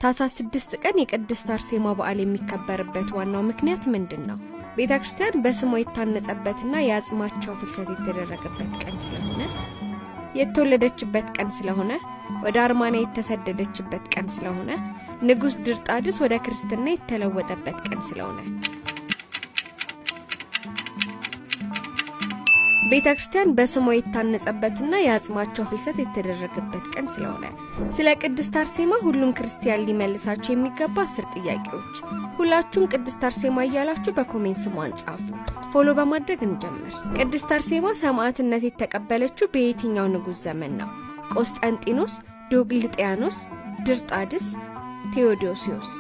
ታኅሳስ 6 ቀን የቅድስት አርሴማ በዓል የሚከበርበት ዋናው ምክንያት ምንድነው? ቤተክርስቲያን በስሟ የታነጸበትና የአጽማቸው ፍልሰት የተደረገበት ቀን ስለሆነ፣ የተወለደችበት ቀን ስለሆነ፣ ወደ አርማንያ የተሰደደችበት ቀን ስለሆነ፣ ንጉስ ድርጣድስ ወደ ክርስትና የተለወጠበት ቀን ስለሆነ፣ ቤተክርስቲያን በስሟ የታነጸበትና የአጽማቸው ፍልሰት የተደረገበት ቀን ስለሆነ። ስለ ቅድስት አርሴማ ሁሉም ክርስቲያን ሊመልሳቸው የሚገባ 10 ጥያቄዎች። ሁላችሁም ቅድስት አርሴማ እያላችሁ በኮሜንት ስሟን ጻፉ። ፎሎ በማድረግ እንጀምር። ቅድስት አርሴማ ሰማዕትነት የተቀበለችው በየትኛው ንጉስ ዘመን ነው? ቆስጠንጢኖስ፣ ዲዮቅልጥያኖስ፣ ድርጣድስ፣ ቴዎዶሲዮስ?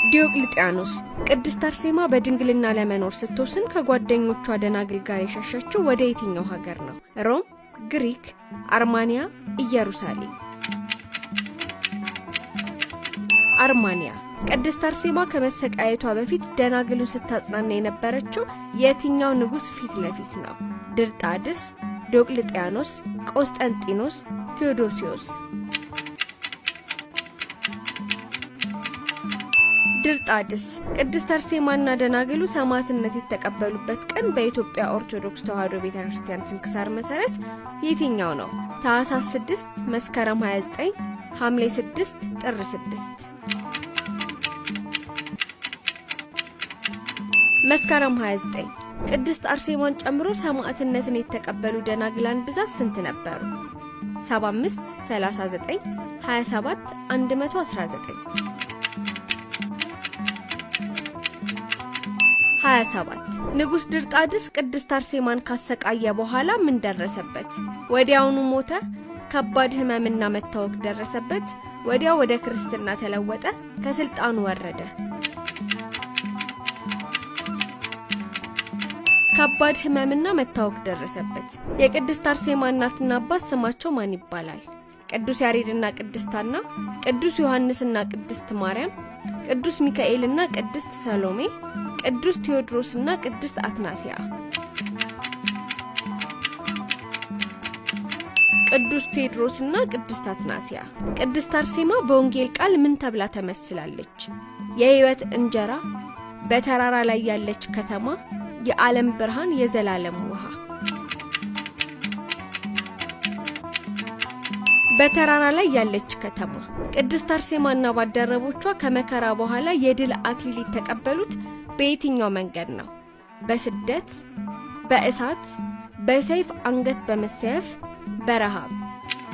ዲዮቅልጥያኖስ። ቅድስት አርሴማ በድንግልና ለመኖር ስትወስን ከጓደኞቿ ደናግል ጋር የሸሸችው ወደ የትኛው ሀገር ነው? ሮም፣ ግሪክ፣ አርማንያ፣ ኢየሩሳሌም? አርማንያ። ቅድስት አርሴማ ከመሰቃየቷ በፊት ደናግሉን ስታጽናና የነበረችው የትኛው ንጉስ ፊት ለፊት ነው? ድርጣድስ፣ ዲዮቅልጥያኖስ፣ ቆስጠንጢኖስ፣ ቴዎዶሲዮስ? ድርጣድስ። ቅድስት አርሴማና ደናግሉ ሰማዕትነት የተቀበሉበት ቀን በኢትዮጵያ ኦርቶዶክስ ተዋሕዶ ቤተክርስቲያን ስንክሳር መሰረት የትኛው ነው? ታኅሳስ 6፣ መስከረም 29፣ ሐምሌ 6፣ ጥር 6? መስከረም 29። ቅድስት አርሴማን ጨምሮ ሰማዕትነትን የተቀበሉ ደናግላን ብዛት ስንት ነበሩ? 75፣ 39፣ 27፣ 119? 27። ንጉስ ድርጣድስ ቅድስት አርሴማን ካሰቃየ በኋላ ምን ደረሰበት? ወዲያውኑ ሞተ? ከባድ ህመምና መታወክ ደረሰበት? ወዲያው ወደ ክርስትና ተለወጠ? ከስልጣኑ ወረደ? ከባድ ህመምና መታወክ ደረሰበት። የቅድስት አርሴማ እናትና አባት ስማቸው ማን ይባላል? ቅዱስ ያሬድና ቅድስት ሐና፣ ቅዱስ ዮሐንስና ቅድስት ማርያም፣ ቅዱስ ሚካኤልና ቅድስት ሰሎሜ፣ ቅዱስ ቴዎድሮስና ቅድስት አትናሲያ? ቅዱስ ቴዎድሮስና ቅድስት አትናሲያ። ቅድስት አርሴማ በወንጌል ቃል ምን ተብላ ተመስላለች? የህይወት እንጀራ፣ በተራራ ላይ ያለች ከተማ፣ የዓለም ብርሃን፣ የዘላለም ውሃ? በተራራ ላይ ያለች ከተማ። ቅድስት አርሴማና ባልደረቦቿ ከመከራ በኋላ የድል አክሊል የተቀበሉት በየትኛው መንገድ ነው? በስደት፣ በእሳት፣ በሰይፍ አንገት በመሰየፍ፣ በረሃብ?